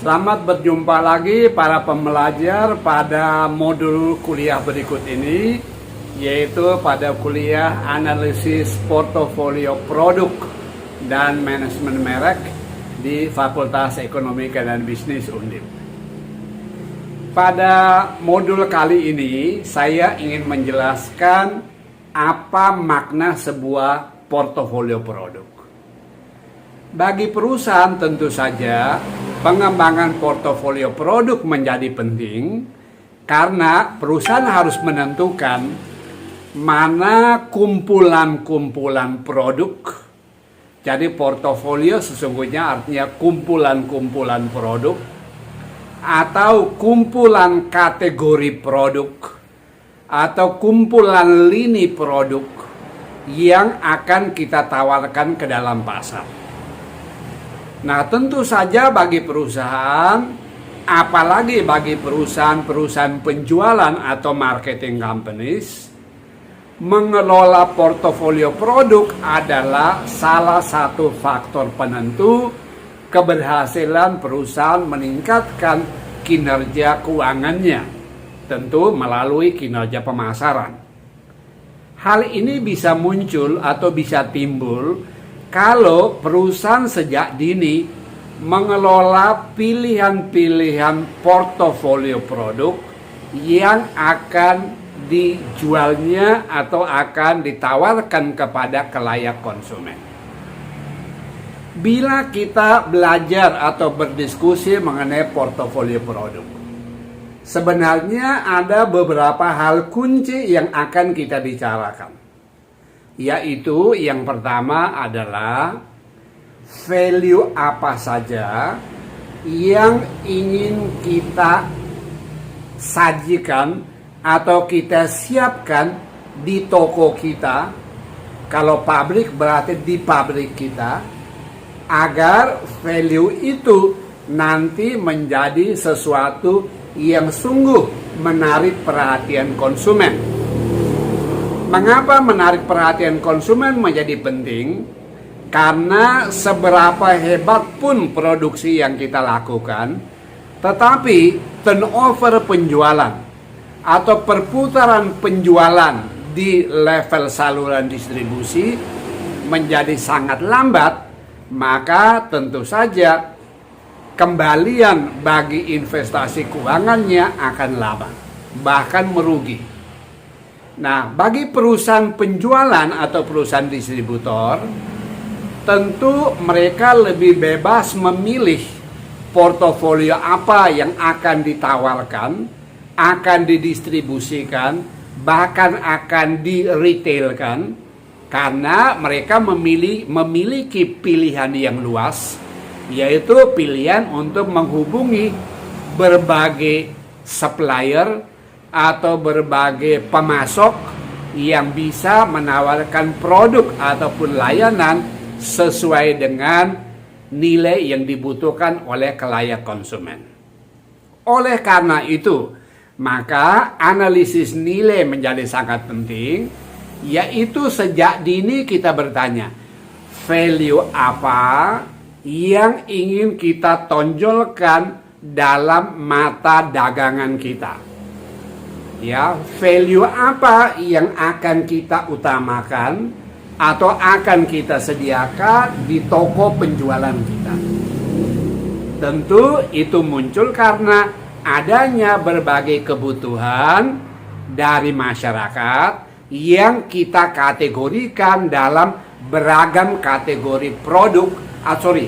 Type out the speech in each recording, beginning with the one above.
Selamat berjumpa lagi para pembelajar pada modul kuliah berikut ini, yaitu pada kuliah analisis portofolio produk dan manajemen merek di Fakultas Ekonomika dan Bisnis Undip. Pada modul kali ini saya ingin menjelaskan apa makna sebuah portofolio produk. Bagi perusahaan tentu saja pengembangan portofolio produk menjadi penting karena perusahaan harus menentukan mana kumpulan-kumpulan produk. Jadi portofolio sesungguhnya artinya kumpulan-kumpulan produk atau kumpulan kategori produk atau kumpulan lini produk yang akan kita tawarkan ke dalam pasar. Nah, tentu saja bagi perusahaan, apalagi bagi perusahaan-perusahaan penjualan atau marketing companies, mengelola portofolio produk adalah salah satu faktor penentu keberhasilan perusahaan meningkatkan kinerja keuangannya, tentu melalui kinerja pemasaran. Hal ini bisa muncul atau bisa timbul kalau perusahaan sejak dini mengelola pilihan-pilihan portofolio produk yang akan dijualnya atau akan ditawarkan kepada khalayak konsumen. Bila kita belajar atau berdiskusi mengenai portofolio produk, sebenarnya ada beberapa hal kunci yang akan kita bicarakan. Yaitu yang pertama adalah value apa saja yang ingin kita sajikan atau kita siapkan di toko kita. Kalau pabrik berarti di pabrik kita, agar value itu nanti menjadi sesuatu yang sungguh menarik perhatian konsumen. Mengapa menarik perhatian konsumen menjadi penting? Karena seberapa hebat pun produksi yang kita lakukan, tetapi turnover penjualan atau perputaran penjualan di level saluran distribusi menjadi sangat lambat, maka tentu saja kembalian bagi investasi keuangannya akan lambat, bahkan merugi. Nah, bagi perusahaan penjualan atau perusahaan distributor, tentu mereka lebih bebas memilih portofolio apa yang akan ditawarkan, akan didistribusikan, bahkan akan di-retailkan, karena mereka memiliki pilihan yang luas, yaitu pilihan untuk menghubungi berbagai supplier atau berbagai pemasok yang bisa menawarkan produk ataupun layanan sesuai dengan nilai yang dibutuhkan oleh khalayak konsumen. Oleh karena itu, maka analisis nilai menjadi sangat penting, yaitu sejak dini kita bertanya, value apa yang ingin kita tonjolkan dalam mata dagangan kita. Ya, value apa yang akan kita utamakan atau akan kita sediakan di toko penjualan kita. Tentu itu muncul karena adanya berbagai kebutuhan dari masyarakat yang kita kategorikan dalam beragam kategori produk,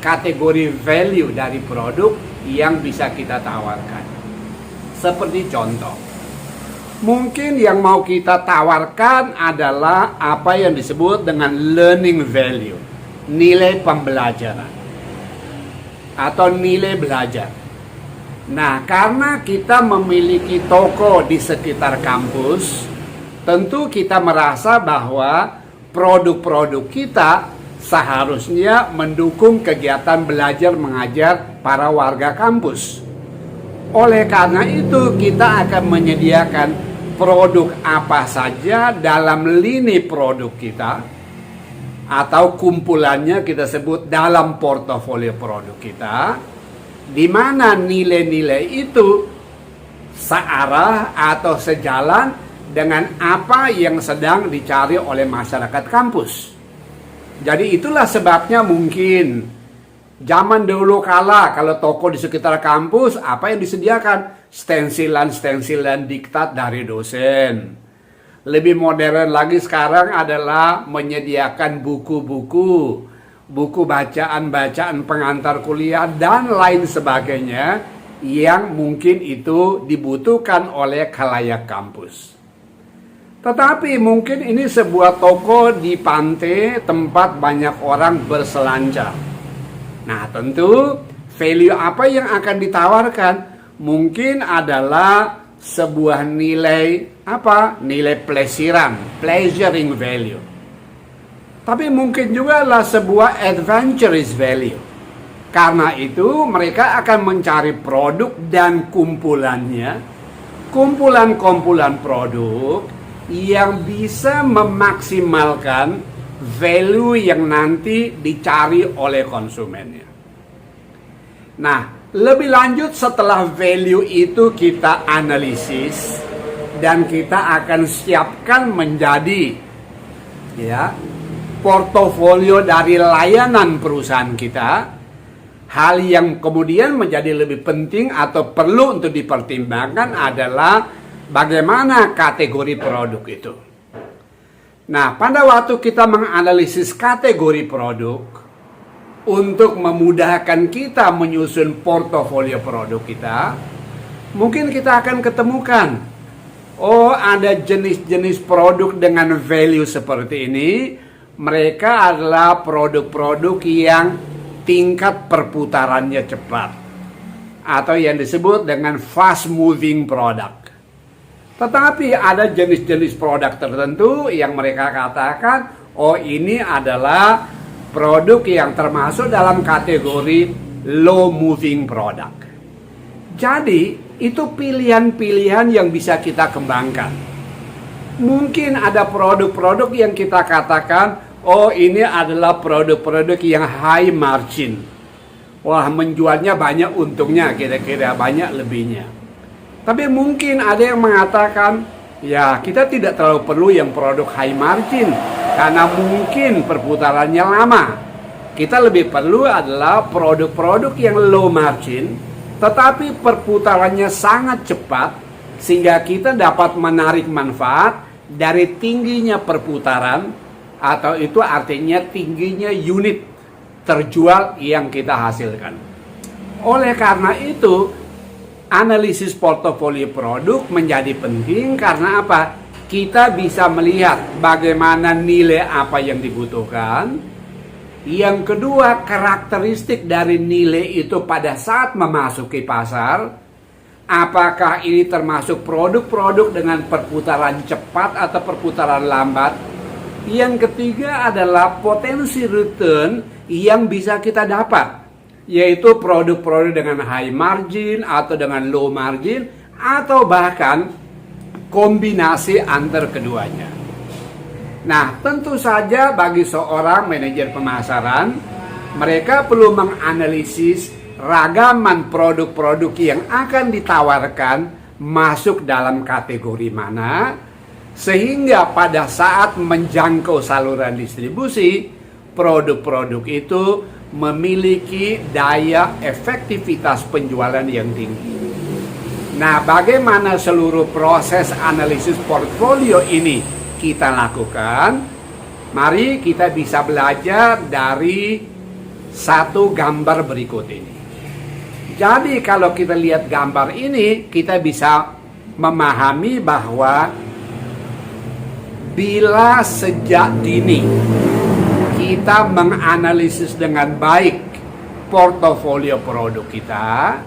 kategori value dari produk yang bisa kita tawarkan. Seperti contoh, mungkin yang mau kita tawarkan adalah apa yang disebut dengan learning value, nilai pembelajaran atau nilai belajar. Nah, karena kita memiliki toko di sekitar kampus, tentu kita merasa bahwa produk-produk kita seharusnya mendukung kegiatan belajar mengajar para warga kampus. Oleh karena itu, kita akan menyediakan produk apa saja dalam lini produk kita atau kumpulannya kita sebut dalam portofolio produk kita di mana nilai-nilai itu searah atau sejalan dengan apa yang sedang dicari oleh masyarakat kampus. Jadi itulah sebabnya mungkin zaman dulu kala kalau toko di sekitar kampus apa yang disediakan? Stensilan diktat dari dosen. Lebih modern lagi sekarang adalah menyediakan buku-buku, buku bacaan-bacaan pengantar kuliah dan lain sebagainya yang mungkin itu dibutuhkan oleh khalayak kampus. Tetapi mungkin ini sebuah toko di pantai tempat banyak orang berselancar. Nah, tentu value apa yang akan ditawarkan mungkin adalah sebuah nilai apa? Nilai plesiran, pleasuring value. Tapi mungkin juga adalah sebuah adventurous value. Karena itu mereka akan mencari produk dan kumpulannya, kumpulan-kumpulan produk yang bisa memaksimalkan value yang nanti dicari oleh konsumennya. Nah, lebih lanjut setelah value itu kita analisis dan kita akan siapkan menjadi portofolio dari layanan perusahaan kita. Hal yang kemudian menjadi lebih penting atau perlu untuk dipertimbangkan adalah bagaimana kategori produk itu. Nah, pada waktu kita menganalisis kategori produk untuk memudahkan kita menyusun portofolio produk kita, mungkin kita akan ketemukan, oh ada jenis-jenis produk dengan value seperti ini, mereka adalah produk-produk yang tingkat perputarannya cepat, atau yang disebut dengan fast moving product. Tetapi ada jenis-jenis produk tertentu yang mereka katakan, oh ini adalah produk yang termasuk dalam kategori low moving product. Jadi itu pilihan-pilihan yang bisa kita kembangkan. Mungkin ada produk-produk yang kita katakan, oh ini adalah produk-produk yang high margin. Wah, menjualnya banyak untungnya, kira-kira banyak lebihnya. Tapi mungkin ada yang mengatakan, ya kita tidak terlalu perlu yang produk high margin karena mungkin perputarannya lama. Kita lebih perlu adalah produk-produk yang low margin tetapi perputarannya sangat cepat sehingga kita dapat menarik manfaat dari tingginya perputaran, atau itu artinya tingginya unit terjual yang kita hasilkan. Oleh karena itu, analisis portofolio produk menjadi penting karena apa? Kita bisa melihat bagaimana nilai apa yang dibutuhkan. Yang kedua, karakteristik dari nilai itu pada saat memasuki pasar. Apakah ini termasuk produk-produk dengan perputaran cepat atau perputaran lambat? Yang ketiga adalah potensi return yang bisa kita dapat, yaitu produk-produk dengan high margin atau dengan low margin, atau bahkan kombinasi antar keduanya. Nah, tentu saja bagi seorang manajer pemasaran, mereka perlu menganalisis ragaman produk-produk yang akan ditawarkan masuk dalam kategori mana, sehingga pada saat menjangkau saluran distribusi, produk-produk itu memiliki daya efektivitas penjualan yang tinggi. Nah, bagaimana seluruh proses analisis portfolio ini kita lakukan? Mari kita bisa belajar dari satu gambar berikut ini. Jadi kalau kita lihat gambar ini, kita bisa memahami bahwa bila sejak dini kita menganalisis dengan baik portofolio produk kita,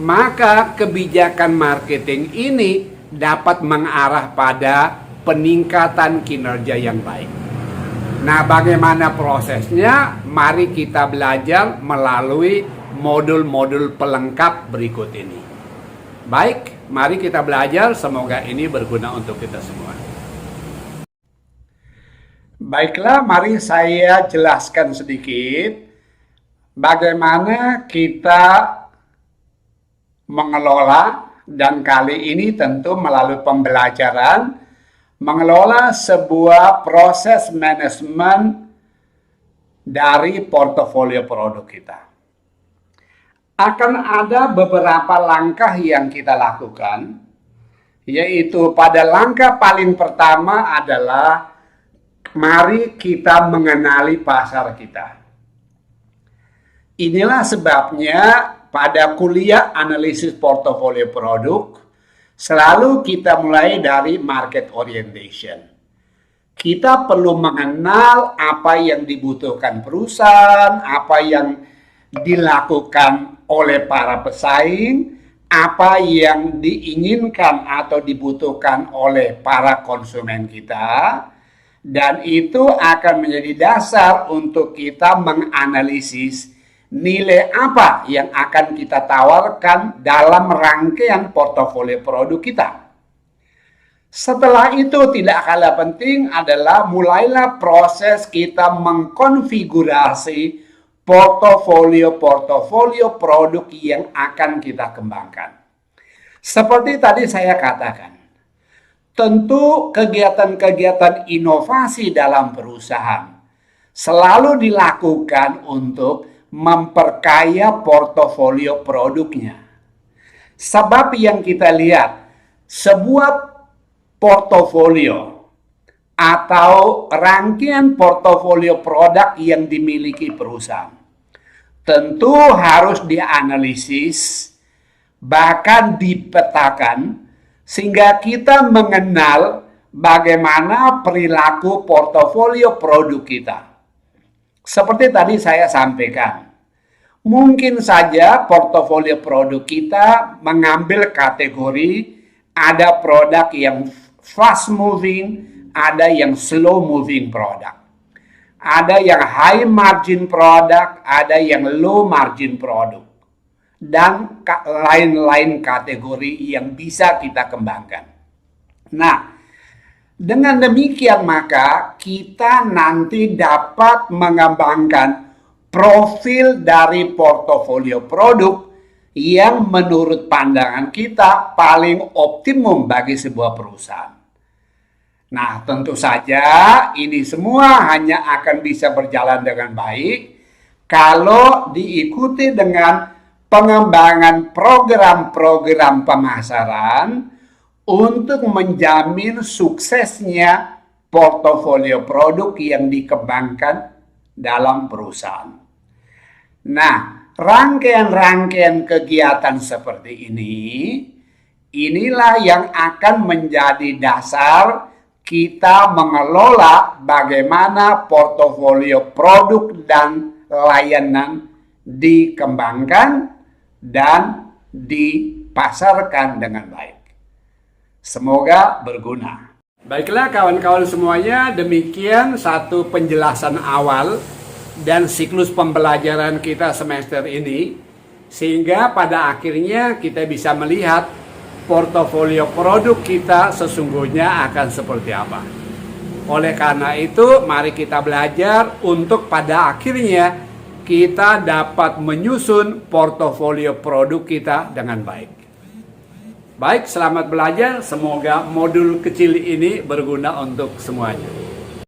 maka kebijakan marketing ini dapat mengarah pada peningkatan kinerja yang baik. Nah, bagaimana prosesnya? Mari kita belajar melalui modul-modul pelengkap berikut ini. Baik, mari kita belajar. Semoga ini berguna untuk kita semua. Baiklah, mari saya jelaskan sedikit bagaimana kita mengelola, dan kali ini tentu melalui pembelajaran mengelola sebuah proses manajemen dari portofolio produk kita. Akan ada beberapa langkah yang kita lakukan, yaitu pada langkah paling pertama adalah mari kita mengenali pasar kita. Inilah sebabnya pada kuliah analisis portofolio produk, selalu kita mulai dari market orientation. Kita perlu mengenal apa yang dibutuhkan perusahaan, apa yang dilakukan oleh para pesaing, apa yang diinginkan atau dibutuhkan oleh para konsumen kita, dan itu akan menjadi dasar untuk kita menganalisis nilai apa yang akan kita tawarkan dalam rangkaian portofolio produk kita. Setelah itu tidak kalah penting adalah mulailah proses kita mengkonfigurasi portofolio produk yang akan kita kembangkan. Seperti tadi saya katakan, tentu kegiatan-kegiatan inovasi dalam perusahaan selalu dilakukan untuk memperkaya portofolio produknya. Sebab yang kita lihat, sebuah portofolio atau rangkaian portofolio produk yang dimiliki perusahaan tentu harus dianalisis, bahkan dipetakan, sehingga kita mengenal bagaimana perilaku portofolio produk kita. Seperti tadi saya sampaikan, mungkin saja portofolio produk kita mengambil kategori ada produk yang fast moving, ada yang slow moving produk. Ada yang high margin produk, ada yang low margin produk. Dan lain-lain kategori yang bisa kita kembangkan. Nah, dengan demikian maka kita nanti dapat mengembangkan profil dari portofolio produk yang menurut pandangan kita paling optimum bagi sebuah perusahaan. Nah, tentu saja ini semua hanya akan bisa berjalan dengan baik kalau diikuti dengan pengembangan program-program pemasaran untuk menjamin suksesnya portofolio produk yang dikembangkan dalam perusahaan. Nah, rangkaian-rangkaian kegiatan seperti inilah yang akan menjadi dasar kita mengelola bagaimana portofolio produk dan layanan dikembangkan dan dipasarkan dengan baik. Semoga berguna. Baiklah kawan-kawan semuanya, demikian satu penjelasan awal dan siklus pembelajaran kita semester ini, sehingga pada akhirnya kita bisa melihat portofolio produk kita sesungguhnya akan seperti apa. Oleh karena itu, mari kita belajar untuk pada akhirnya kita dapat menyusun portofolio produk kita dengan baik. Baik, selamat belajar. Semoga modul kecil ini berguna untuk semuanya.